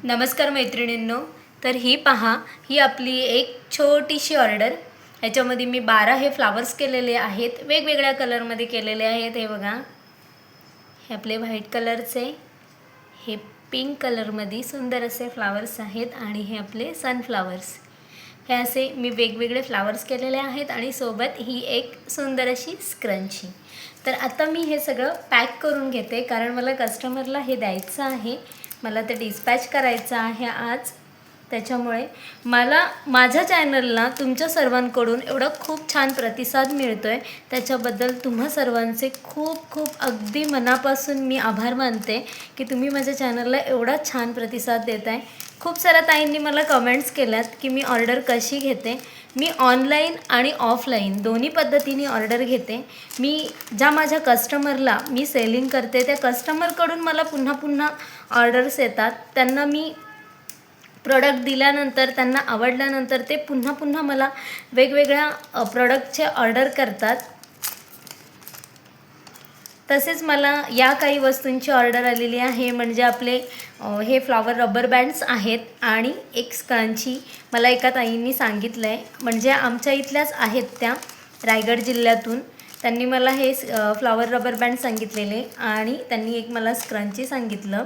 नमस्कार मैत्रिणींनो, तर ही पहा, ही आपली एक छोटीशी ऑर्डर। ह्याच्यामध्ये मी 12 हे फ्लावर्स केलेले आहेत, वेगवेगळ्या कलरमध्ये केलेले आहेत। हे बघा, हे आपले व्हाईट कलरचे, हे पिंक कलरमध्ये सुंदर असे फ्लावर्स आहेत आणि हे आपले सनफ्लावर्स। हे असे मी वेगवेगळे फ्लावर्स केलेले आहेत आणि सोबत ही एक सुंदर अशी स्क्रंची। तर आता मी हे सगळं पॅक करून घेते, कारण मला कस्टमरला हे द्यायचं आहे, मला ते डिस्पॅच करायचं आहे आज। त्याच्यामुळे मला माझ्या चॅनलला तुमच्या सर्वांकडून एवढा खूप छान प्रतिसाद मिळतो आहे, त्याच्याबद्दल तुम्हा सर्वांचे खूप खूप अगदी मनापासून मी आभार मानते की तुम्ही माझ्या चॅनलला एवढा छान प्रतिसाद देत आहे। खूप साऱ्या ताईंनी मला कमेंट्स केल्यात की मी ऑर्डर कशी घेते। मी ऑनलाईन आणि ऑफलाईन दोन्ही पद्धतीने ऑर्डर घेते। मी ज्या माझ्या कस्टमरला मी सेलिंग करते त्या कस्टमरकडून मला पुन्हा पुन्हा ऑर्डर्स येतात, त्यांना मी प्रोडक्ट दिल्यानंतर त्यांना आवडल्यानंतर ते पुन्हा पुन्हा मला वेगवेगळ्या प्रोडक्टचे ऑर्डर करतात। तसेच मला या काही वस्तूंची ऑर्डर आलेली आहे, म्हणजे आपले हे फ्लॉवर रबर बँड्स आहेत आणि एक स्क्रंची मला एका ताईंनी सांगितलं आहे, म्हणजे आमच्या इथल्याच आहेत त्या रायगड जिल्ह्यातून। त्यांनी मला हे फ्लॉवर रबर बँड सांगितलेले आणि त्यांनी एक मला स्क्रंची सांगितलं,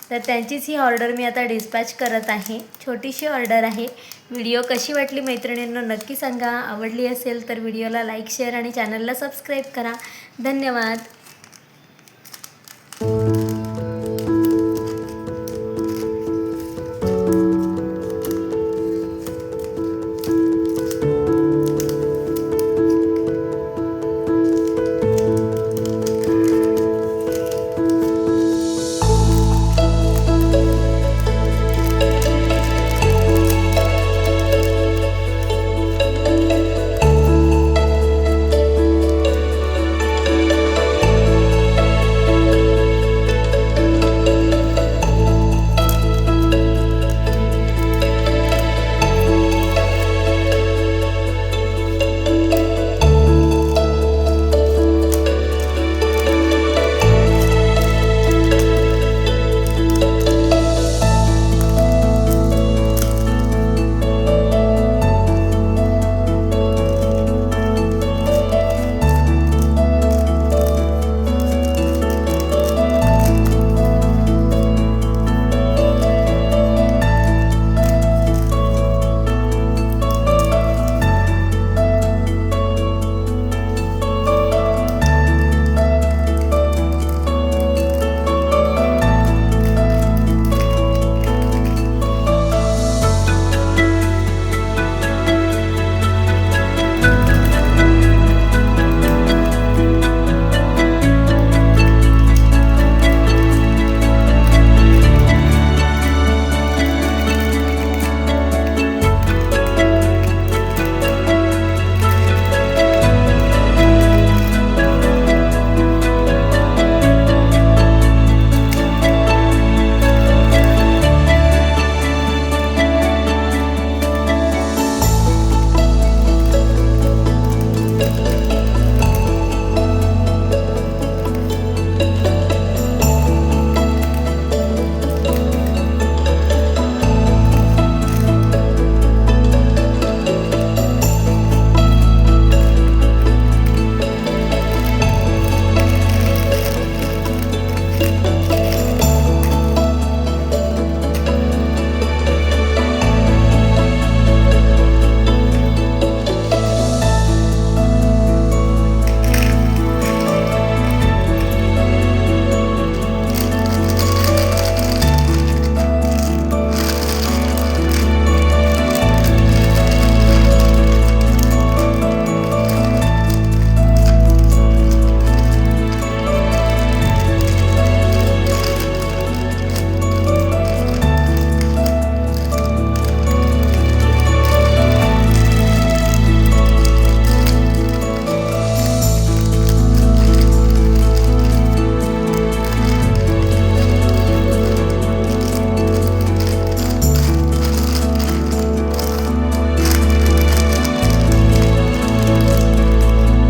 तर त्यांचीच ही ऑर्डर मी आता डिस्पॅच करत आहे। छोटीशी ऑर्डर आहे। व्हिडिओ कशी वाटली मैत्रिणींनो नक्की सांगा। आवडली असेल तर व्हिडिओला लाईक शेअर आणि चॅनलला सबस्क्राईब करा। धन्यवाद।